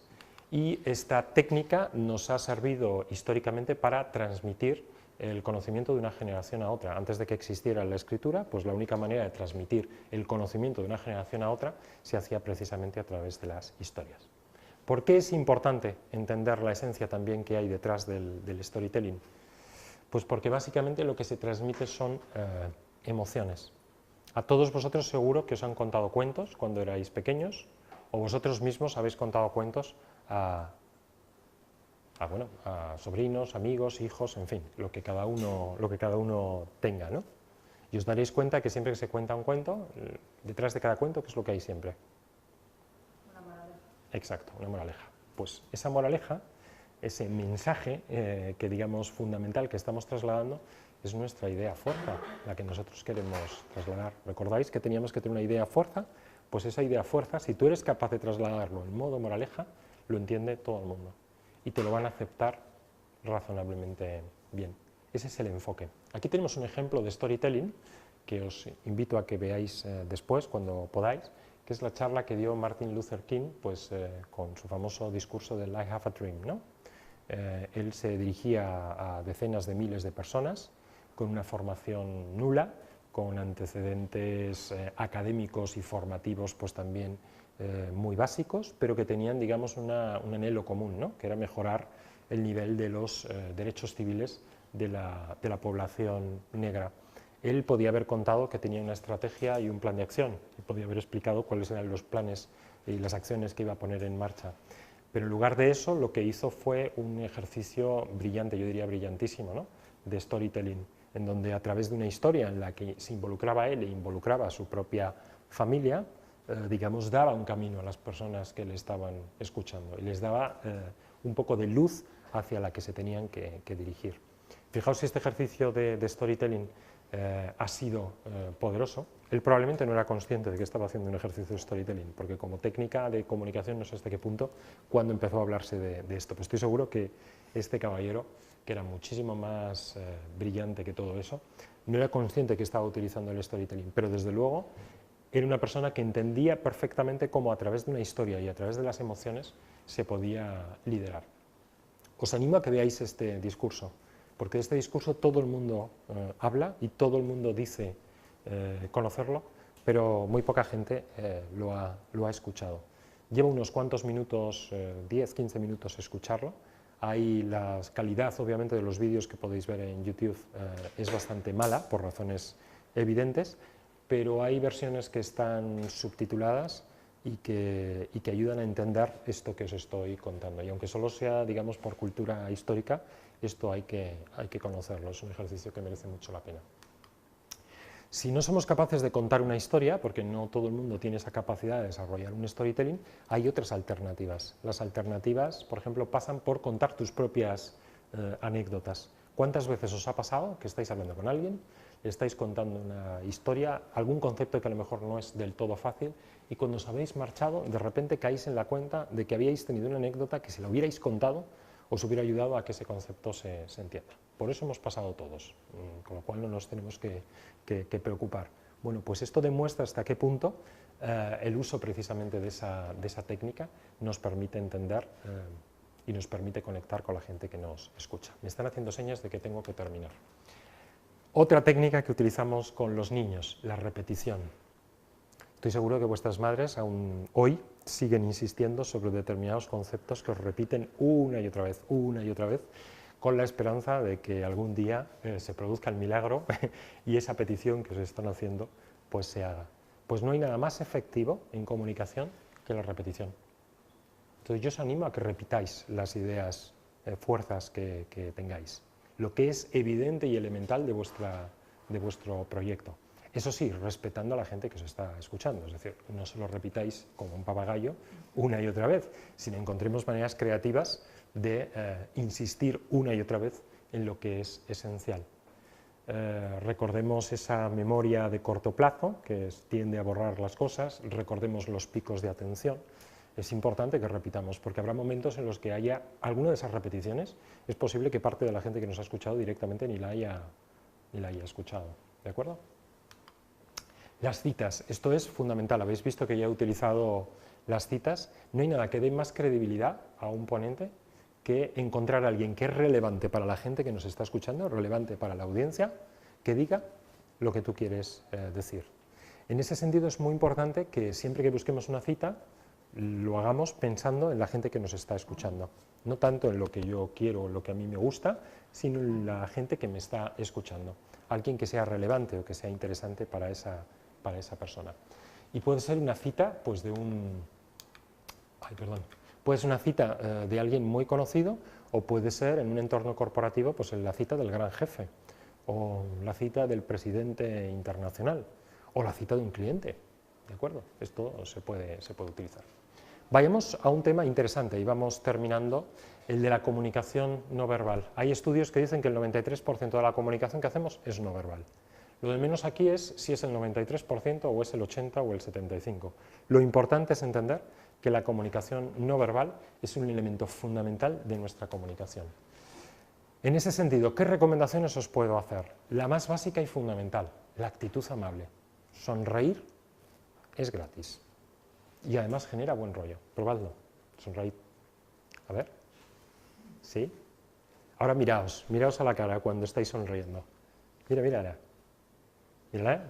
Y esta técnica nos ha servido históricamente para transmitir el conocimiento de una generación a otra. Antes de que existiera la escritura, pues la única manera de transmitir el conocimiento de una generación a otra se hacía precisamente a través de las historias. ¿Por qué es importante entender la esencia también que hay detrás del storytelling? Pues porque básicamente lo que se transmite son emociones. A todos vosotros seguro que os han contado cuentos cuando erais pequeños, o vosotros mismos habéis contado cuentos a sobrinos, amigos, hijos, en fin, lo que cada uno tenga, ¿no? Y os daréis cuenta que siempre que se cuenta un cuento, detrás de cada cuento, ¿qué es lo que hay siempre? Una moraleja. Exacto, una moraleja. Pues esa moraleja, ese mensaje que digamos fundamental que estamos trasladando, es nuestra idea fuerza, la que nosotros queremos trasladar. ¿Recordáis que teníamos que tener una idea fuerza? Pues esa idea fuerza, si tú eres capaz de trasladarlo en modo moraleja, lo entiende todo el mundo y te lo van a aceptar razonablemente bien. Ese es el enfoque. Aquí tenemos un ejemplo de storytelling que os invito a que veáis después, cuando podáis, que es la charla que dio Martin Luther King pues, con su famoso discurso del I have a dream, ¿no? Él se dirigía a decenas de miles de personas con una formación nula, con antecedentes académicos y formativos pues también muy básicos, pero que tenían, digamos, un anhelo común, ¿no?, que era mejorar el nivel de los derechos civiles de la población negra. Él podía haber contado que tenía una estrategia y un plan de acción, y podía haber explicado cuáles eran los planes y las acciones que iba a poner en marcha. Pero en lugar de eso, lo que hizo fue un ejercicio brillante, yo diría brillantísimo, ¿no?, de storytelling, en donde a través de una historia en la que se involucraba él e involucraba a su propia familia, digamos, daba un camino a las personas que le estaban escuchando y les daba un poco de luz hacia la que se tenían que dirigir. Fijaos si este ejercicio de storytelling ha sido poderoso. Él probablemente no era consciente de que estaba haciendo un ejercicio de storytelling, porque como técnica de comunicación no sé hasta qué punto, cuando empezó a hablarse de esto. Pero estoy seguro que este caballero, que era muchísimo más brillante que todo eso, no era consciente que estaba utilizando el storytelling, pero desde luego era una persona que entendía perfectamente cómo a través de una historia y a través de las emociones se podía liderar. Os animo a que veáis este discurso, porque de este discurso todo el mundo habla y todo el mundo dice conocerlo, pero muy poca gente lo ha escuchado. Lleva unos cuantos minutos, 10, 15 minutos escucharlo. Ahí la calidad, obviamente, de los vídeos que podéis ver en YouTube es bastante mala, por razones evidentes, pero hay versiones que están subtituladas y que ayudan a entender esto que os estoy contando. Y aunque solo sea, digamos, por cultura histórica, esto hay que conocerlo, es un ejercicio que merece mucho la pena. Si no somos capaces de contar una historia, porque no todo el mundo tiene esa capacidad de desarrollar un storytelling, hay otras alternativas. Las alternativas, por ejemplo, pasan por contar tus propias anécdotas. ¿Cuántas veces os ha pasado que estáis hablando con alguien, le estáis contando una historia, algún concepto que a lo mejor no es del todo fácil, y cuando os habéis marchado, de repente caéis en la cuenta de que habíais tenido una anécdota que si la hubierais contado, os hubiera ayudado a que ese concepto se entienda? Por eso hemos pasado todos, con lo cual no nos tenemos que preocupar. Bueno, pues esto demuestra hasta qué punto el uso precisamente de esa técnica nos permite entender y nos permite conectar con la gente que nos escucha. Me están haciendo señas de que tengo que terminar. Otra técnica que utilizamos con los niños, la repetición. Estoy seguro que vuestras madres aún hoy siguen insistiendo sobre determinados conceptos que os repiten una y otra vez, con la esperanza de que algún día se produzca el milagro y esa petición que os están haciendo pues se haga. Pues no hay nada más efectivo en comunicación que la repetición. Entonces yo os animo a que repitáis las ideas, fuerzas que tengáis, lo que es evidente y elemental de vuestro proyecto. Eso sí, respetando a la gente que os está escuchando, es decir, no se lo repitáis como un papagayo una y otra vez, sino encontremos maneras creativas de insistir una y otra vez en lo que es esencial. Recordemos esa memoria de corto plazo que tiende a borrar las cosas, recordemos los picos de atención. Es importante que repitamos, porque habrá momentos en los que haya alguna de esas repeticiones, es posible que parte de la gente que nos ha escuchado directamente ni la haya escuchado, ¿de acuerdo? Las citas, esto es fundamental, habéis visto que ya he utilizado las citas, no hay nada que dé más credibilidad a un ponente que encontrar a alguien que es relevante para la gente que nos está escuchando, relevante para la audiencia, que diga lo que tú quieres decir. En ese sentido es muy importante que siempre que busquemos una cita, lo hagamos pensando en la gente que nos está escuchando, no tanto en lo que yo quiero o lo que a mí me gusta, sino en la gente que me está escuchando, alguien que sea relevante o que sea interesante para esa persona. Y puede ser una cita pues puede ser una cita de alguien muy conocido, o puede ser en un entorno corporativo pues la cita del gran jefe, o la cita del presidente internacional, o la cita de un cliente, ¿de acuerdo? Esto se puede utilizar. Vayamos a un tema interesante y vamos terminando, el de la comunicación no verbal. Hay estudios que dicen que el 93% de la comunicación que hacemos es no verbal. Lo de menos aquí es si es el 93% o es el 80% o el 75%. Lo importante es entender que la comunicación no verbal es un elemento fundamental de nuestra comunicación. En ese sentido, ¿qué recomendaciones os puedo hacer? La más básica y fundamental, la actitud amable. Sonreír es gratis y además genera buen rollo. Probadlo, sonreíd. A ver, ¿sí? Ahora miraos a la cara cuando estáis sonriendo. Mírala.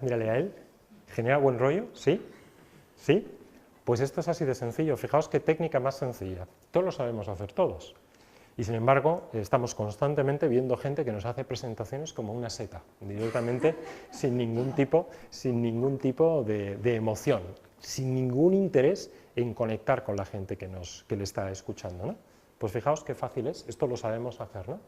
Mírale a él. ¿Genera buen rollo? ¿Sí? ¿Sí? Pues esto es así de sencillo. Fijaos qué técnica más sencilla. Todos lo sabemos hacer, todos. Y sin embargo, estamos constantemente viendo gente que nos hace presentaciones como una seta, directamente sin ningún tipo de emoción, sin ningún interés en conectar con la gente que le está escuchando, ¿no? Pues fijaos qué fácil es, esto lo sabemos hacer, ¿no?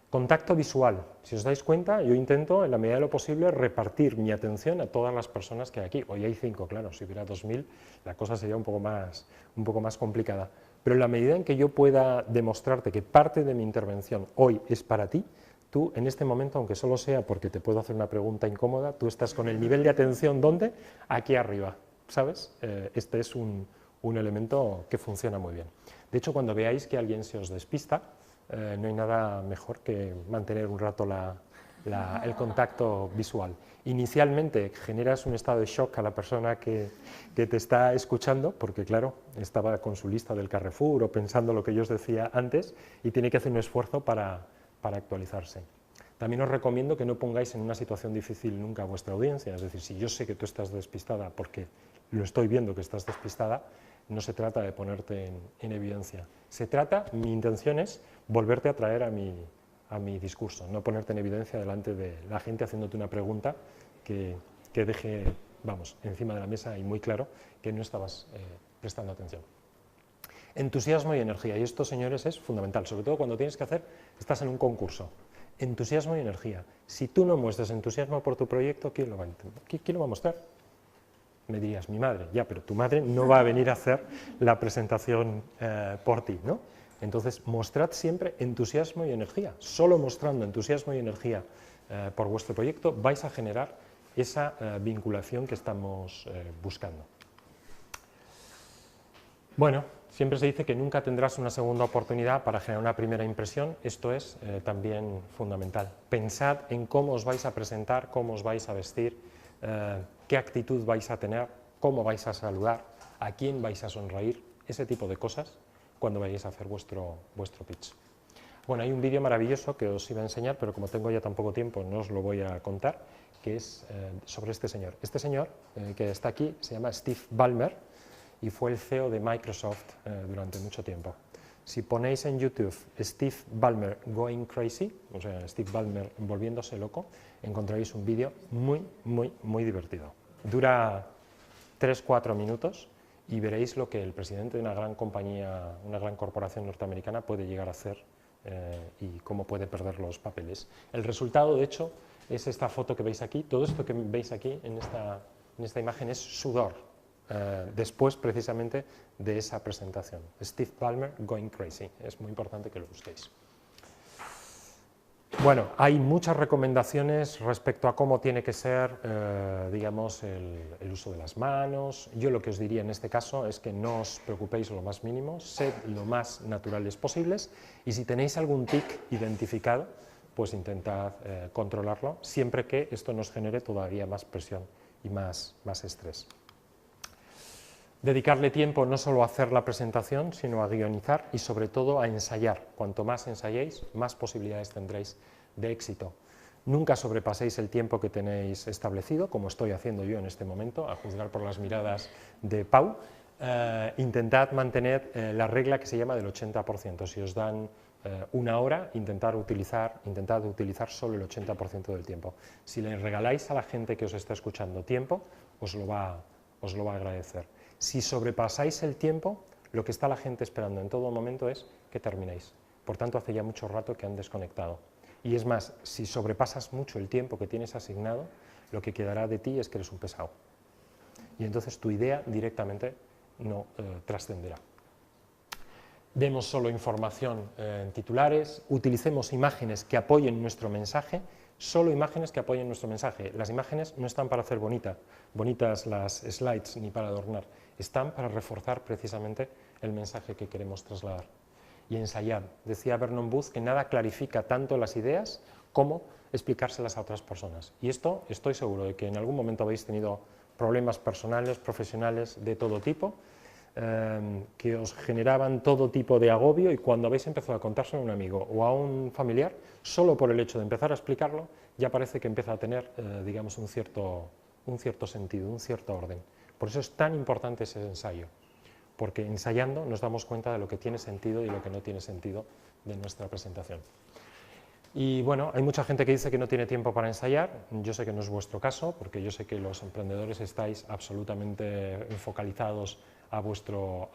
Contacto visual. Si os dais cuenta, yo intento, en la medida de lo posible, repartir mi atención a todas las personas que hay aquí. Hoy hay 5, claro, si hubiera 2000, la cosa sería un poco más complicada. Pero en la medida en que yo pueda demostrarte que parte de mi intervención hoy es para ti, tú en este momento, aunque solo sea porque te puedo hacer una pregunta incómoda, tú estás con el nivel de atención, ¿dónde? Aquí arriba, ¿sabes? Este es un elemento que funciona muy bien. De hecho, cuando veáis que alguien se os despista, no hay nada mejor que mantener un rato el contacto visual. Inicialmente generas un estado de shock a la persona que te está escuchando, porque claro, estaba con su lista del Carrefour o pensando lo que yo os decía antes y tiene que hacer un esfuerzo para actualizarse. También os recomiendo que no pongáis en una situación difícil nunca a vuestra audiencia, es decir, si yo sé que tú estás despistada porque lo estoy viendo que estás despistada, no se trata de ponerte en evidencia. Mi intención es volverte a traer a mi discurso, no ponerte en evidencia delante de la gente haciéndote una pregunta que deje, vamos, encima de la mesa y muy claro que no estabas prestando atención. Entusiasmo y energía, y esto, señores, es fundamental, sobre todo cuando estás en un concurso. Entusiasmo y energía. Si tú no muestras entusiasmo por tu proyecto, ¿quién lo va a mostrar? Me dirías, mi madre, ya, pero tu madre no va a venir a hacer la presentación por ti, ¿no? Entonces, mostrad siempre entusiasmo y energía. Solo mostrando entusiasmo y energía por vuestro proyecto vais a generar esa vinculación que estamos buscando. Bueno, siempre se dice que nunca tendrás una segunda oportunidad para generar una primera impresión, esto es también fundamental. Pensad en cómo os vais a presentar, cómo os vais a vestir, qué actitud vais a tener, cómo vais a saludar, a quién vais a sonreír, ese tipo de cosas cuando vayáis a hacer vuestro pitch. Bueno, hay un vídeo maravilloso que os iba a enseñar, pero como tengo ya tan poco tiempo no os lo voy a contar, que es sobre este señor. Este señor que está aquí se llama Steve Ballmer, y fue el CEO de Microsoft durante mucho tiempo. Si ponéis en YouTube Steve Ballmer Going Crazy, o sea, Steve Ballmer volviéndose loco, encontraréis un vídeo muy divertido. Dura 3-4 minutos y veréis lo que el presidente de una gran compañía, una gran corporación norteamericana puede llegar a hacer y cómo puede perder los papeles. El resultado, de hecho, es esta foto que veis aquí. Todo esto que veis aquí en esta imagen es sudor. Después precisamente de esa presentación. Steve Ballmer Going Crazy, es muy importante que lo busquéis. Bueno, hay muchas recomendaciones respecto a cómo tiene que ser, digamos, el uso de las manos. Yo lo que os diría en este caso es que no os preocupéis lo más mínimo, sed lo más naturales posibles y si tenéis algún tic identificado, pues intentad controlarlo, siempre que esto nos genere todavía más presión y más estrés. Dedicarle tiempo no solo a hacer la presentación, sino a guionizar y sobre todo a ensayar. Cuanto más ensayéis, más posibilidades tendréis de éxito. Nunca sobrepaséis el tiempo que tenéis establecido, como estoy haciendo yo en este momento, a juzgar por las miradas de Pau. Intentad mantener la regla que se llama del 80%. Si os dan una hora, intentad utilizar solo el 80% del tiempo. Si le regaláis a la gente que os está escuchando tiempo, os lo va a agradecer. Si sobrepasáis el tiempo, lo que está la gente esperando en todo momento es que terminéis. Por tanto, hace ya mucho rato que han desconectado. Y es más, si sobrepasas mucho el tiempo que tienes asignado, lo que quedará de ti es que eres un pesado. Y entonces tu idea directamente no trascenderá. Demos solo información en titulares, utilicemos imágenes que apoyen nuestro mensaje, solo imágenes que apoyen nuestro mensaje. Las imágenes no están para hacer bonitas las slides ni para adornar, están para reforzar precisamente el mensaje que queremos trasladar. Y ensayar. Decía Vernon Booth que nada clarifica tanto las ideas como explicárselas a otras personas. Y esto estoy seguro de que en algún momento habéis tenido problemas personales, profesionales de todo tipo, que os generaban todo tipo de agobio y cuando habéis empezado a contárselo a un amigo o a un familiar, solo por el hecho de empezar a explicarlo, ya parece que empieza a tener, digamos, un cierto sentido, un cierto orden. Por eso es tan importante ese ensayo, porque ensayando nos damos cuenta de lo que tiene sentido y lo que no tiene sentido de nuestra presentación. Y bueno, hay mucha gente que dice que no tiene tiempo para ensayar, yo sé que no es vuestro caso, porque yo sé que los emprendedores estáis absolutamente focalizados a vuestro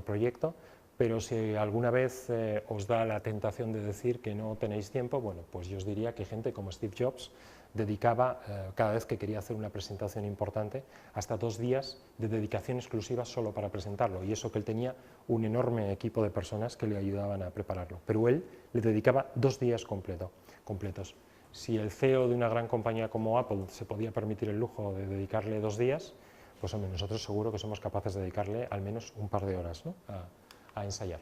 proyecto, pero si alguna vez os da la tentación de decir que no tenéis tiempo, bueno, pues yo os diría que gente como Steve Jobs dedicaba, cada vez que quería hacer una presentación importante, hasta 2 días de dedicación exclusiva solo para presentarlo, y eso que él tenía un enorme equipo de personas que le ayudaban a prepararlo, pero él le dedicaba 2 días completos. Si el CEO de una gran compañía como Apple se podía permitir el lujo de dedicarle 2 días, pues hombre, nosotros seguro que somos capaces de dedicarle al menos un par de horas, ¿no?, a ensayar.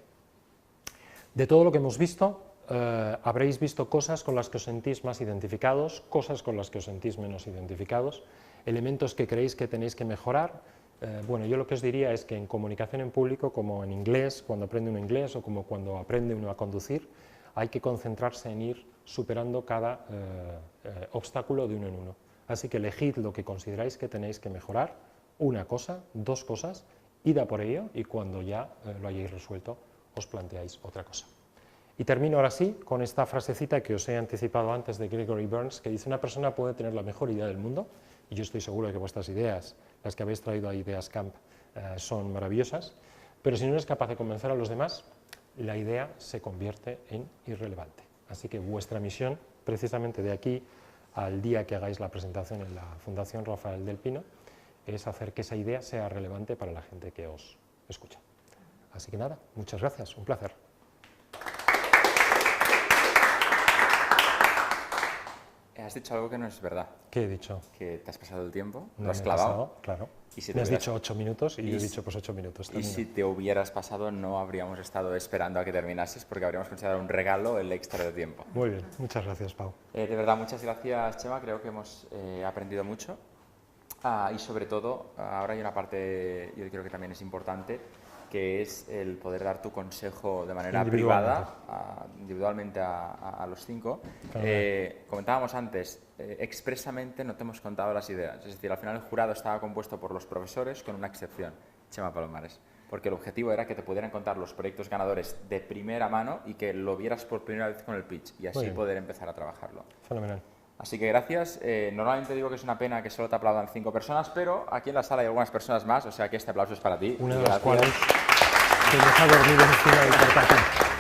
De todo lo que hemos visto, habréis visto cosas con las que os sentís más identificados, cosas con las que os sentís menos identificados, elementos que creéis que tenéis que mejorar. Bueno, yo lo que os diría es que en comunicación en público, como en inglés, cuando aprende uno inglés o como cuando aprende uno a conducir, hay que concentrarse en ir superando cada obstáculo de uno en uno. Así que elegid lo que consideráis que tenéis que mejorar, una cosa, dos cosas, id a por ello y cuando ya lo hayáis resuelto os planteáis otra cosa. Y termino ahora sí con esta frasecita que os he anticipado antes de Gregory Burns, que dice: una persona puede tener la mejor idea del mundo, y yo estoy seguro de que vuestras ideas, las que habéis traído a Ideas Camp, son maravillosas, pero si no eres capaz de convencer a los demás, la idea se convierte en irrelevante. Así que vuestra misión, precisamente de aquí al día que hagáis la presentación en la Fundación Rafael del Pino, es hacer que esa idea sea relevante para la gente que os escucha. Así que nada, muchas gracias, un placer. Has dicho algo que no es verdad. ¿Qué he dicho? Que te has pasado el tiempo, No lo has me he clavado. pasado, claro. Y si me has hubieras- dicho 8 minutos y yo he dicho pues 8 minutos. Y termino. si te hubieras pasado, no habríamos estado esperando a que terminases, porque habríamos considerado un regalo el extra de tiempo. Muy bien, muchas gracias, Pau. De verdad, muchas gracias, Chema. Creo que hemos aprendido mucho. Y sobre todo, ahora hay una parte, yo creo que también es importante, que es el poder dar tu consejo de manera privada, individualmente a los 5. Comentábamos antes, expresamente no te hemos contado las ideas. Es decir, al final el jurado estaba compuesto por los profesores, con una excepción, Chema Palomares. Porque el objetivo era que te pudieran contar los proyectos ganadores de primera mano y que lo vieras por primera vez con el pitch y así poder empezar a trabajarlo. Fenomenal. Así que gracias. Normalmente digo que es una pena que solo te aplaudan 5 personas, pero aquí en la sala hay algunas personas más, o sea que este aplauso es para ti. Una de las cuales se nos ha dormido encima del portátil.